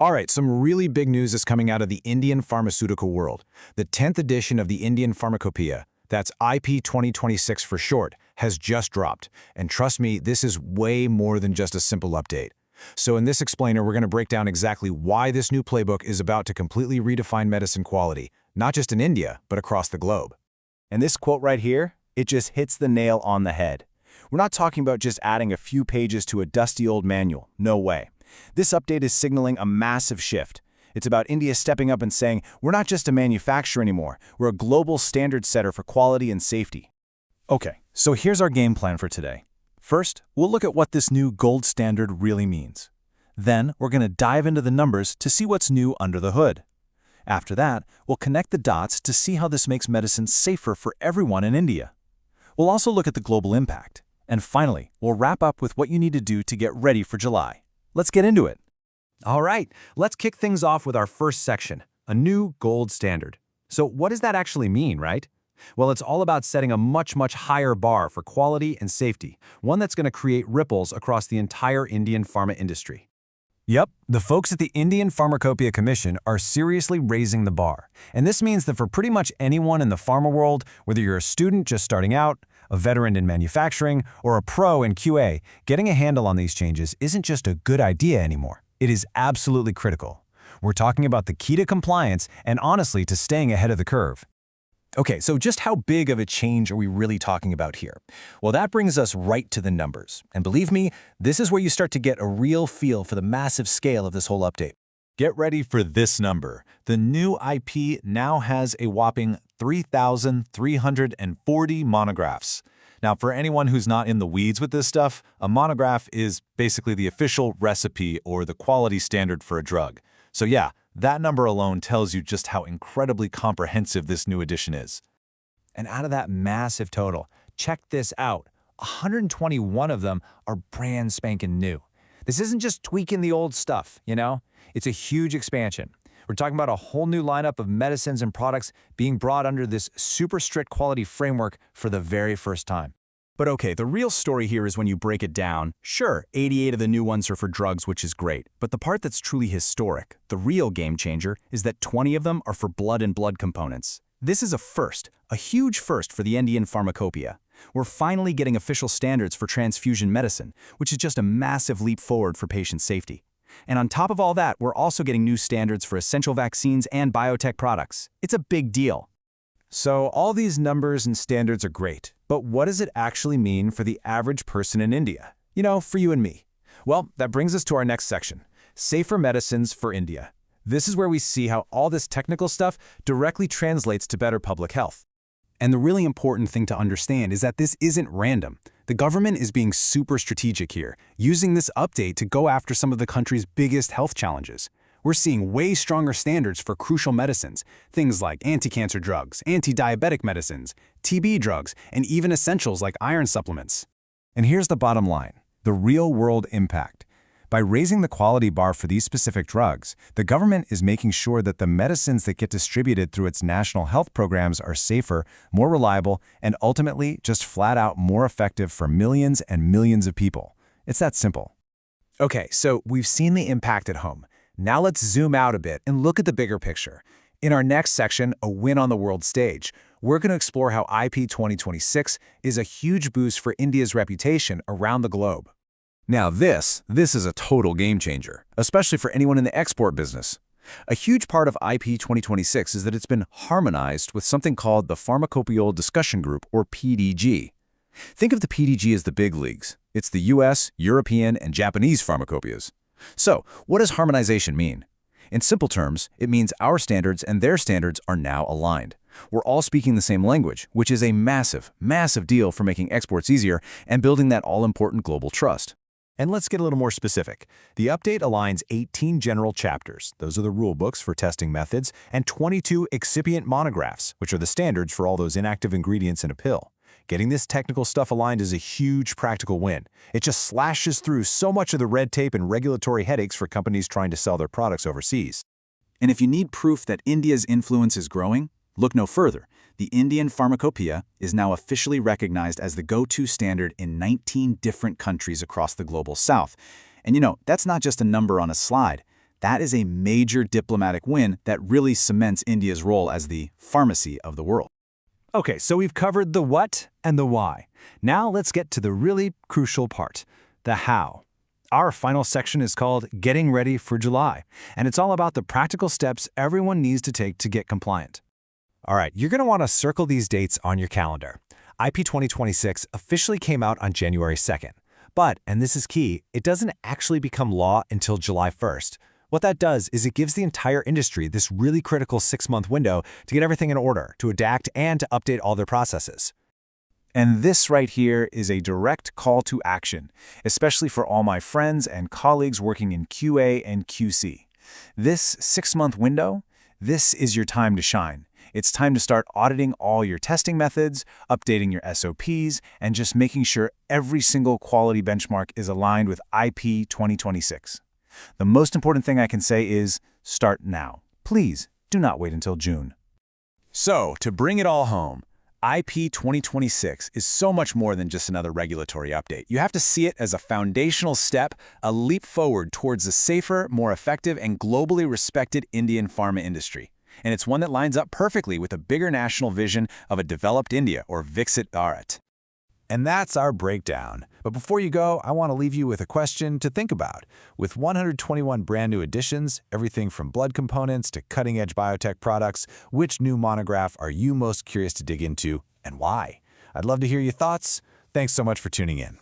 All right, some really big news is coming out of the Indian pharmaceutical world. The 10th edition of the Indian Pharmacopoeia, that's IP 2026 for short, has just dropped. And trust me, this is way more than just a simple update. So in this explainer, we're going to break down exactly why this new playbook is about to completely redefine medicine quality, not just in India, but across the globe. And this quote right here, it just hits the nail on the head. We're not talking about just adding a few pages to a dusty old manual. No way. This update is signaling a massive shift. It's about India stepping up and saying, we're not just a manufacturer anymore, we're a global standard setter for quality and safety. Okay, so here's our game plan for today. First, we'll look at what this new gold standard really means. Then, we're going to dive into the numbers to see what's new under the hood. After that, we'll connect the dots to see how this makes medicine safer for everyone in India. We'll also look at the global impact. And finally, we'll wrap up with what you need to do to get ready for July. Let's get into it. All right, let's kick things off with our first section, a new gold standard. So what does that actually mean, right? Well, it's all about setting a much higher bar for quality and safety, one that's going to create ripples across the entire Indian pharma industry. Yep, the folks at the Indian Pharmacopoeia Commission are seriously raising the bar. And this means that for pretty much anyone in the pharma world, whether you're a student just starting out, a veteran in manufacturing, or a pro in QA, getting a handle on these changes isn't just a good idea anymore. It is absolutely critical. We're talking about the key to compliance and honestly to staying ahead of the curve. Okay, so just how big of a change are we really talking about here? Well, that brings us right to the numbers. And believe me, this is where you start to get a real feel for the massive scale of this whole update. Get ready for this number. The new IP now has a whopping 3,340 monographs. Now, for anyone who's not in the weeds with this stuff, a monograph is basically the official recipe or the quality standard for a drug. So yeah, that number alone tells you just how incredibly comprehensive this new edition is. And out of that massive total, check this out. 121 of them are brand spanking new. This isn't just tweaking the old stuff, you know? It's a huge expansion. We're talking about a whole new lineup of medicines and products being brought under this super strict quality framework for the very first time. But okay, the real story here is when you break it down. Sure, 88 of the new ones are for drugs, which is great. But the part that's truly historic, the real game changer, is that 20 of them are for blood and blood components. This is a first, a huge first for the Indian Pharmacopoeia. We're finally getting official standards for transfusion medicine, which is just a massive leap forward for patient safety. And on top of all that, we're also getting new standards for essential vaccines and biotech products. It's a big deal. So all these numbers and standards are great, but what does it actually mean for the average person in India? You know, for you and me. Well, that brings us to our next section, Safer Medicines for India. This is where we see how all this technical stuff directly translates to better public health. And the really important thing to understand is that this isn't random. The government is being super strategic here, using this update to go after some of the country's biggest health challenges. We're seeing way stronger standards for crucial medicines, things like anti-cancer drugs, anti-diabetic medicines, TB drugs, and even essentials like iron supplements. And here's the bottom line, the real-world impact. By raising the quality bar for these specific drugs, the government is making sure that the medicines that get distributed through its national health programs are safer, more reliable, and ultimately just flat out more effective for millions and millions of people. It's that simple. Okay, so we've seen the impact at home. Now let's zoom out a bit and look at the bigger picture. In our next section, A Win on the World Stage, we're going to explore how IP 2026 is a huge boost for India's reputation around the globe. Now this is a total game changer, especially for anyone in the export business. A huge part of IP 2026 is that it's been harmonized with something called the Pharmacopoeial Discussion Group, or PDG. Think of the PDG as the big leagues. It's the US, European, and Japanese pharmacopoeias. So, what does harmonization mean? In simple terms, it means our standards and their standards are now aligned. We're all speaking the same language, which is a massive deal for making exports easier and building that all-important global trust. And let's get a little more specific. The update aligns 18 general chapters, those are the rule books for testing methods, and 22 excipient monographs, which are the standards for all those inactive ingredients in a pill. Getting this technical stuff aligned is a huge practical win. It just slashes through so much of the red tape and regulatory headaches for companies trying to sell their products overseas. And if you need proof that India's influence is growing, look no further. The Indian Pharmacopoeia is now officially recognized as the go-to standard in 19 different countries across the global south. And you know, that's not just a number on a slide. That is a major diplomatic win that really cements India's role as the pharmacy of the world. Okay, so we've covered the what and the why. Now let's get to the really crucial part, the how. Our final section is called Getting Ready for July, and it's all about the practical steps everyone needs to take to get compliant. All right, you're going to want to circle these dates on your calendar. IP 2026 officially came out on January 2nd. But, and this is key, it doesn't actually become law until July 1st. What that does is it gives the entire industry this really critical 6-month window to get everything in order, to adapt, and to update all their processes. And this right here is a direct call to action, especially for all my friends and colleagues working in QA and QC. This 6-month window, this is your time to shine. It's time to start auditing all your testing methods, updating your SOPs, and just making sure every single quality benchmark is aligned with IP 2026. The most important thing I can say is start now. Please do not wait until June. So, to bring it all home, IP 2026 is so much more than just another regulatory update. You have to see it as a foundational step, a leap forward towards a safer, more effective, and globally respected Indian pharma industry. And it's one that lines up perfectly with a bigger national vision of a developed India, or Viksit Bharat. And that's our breakdown. But before you go, I want to leave you with a question to think about. With 121 brand new additions, everything from blood components to cutting-edge biotech products, which new monograph are you most curious to dig into and why? I'd love to hear your thoughts. Thanks so much for tuning in.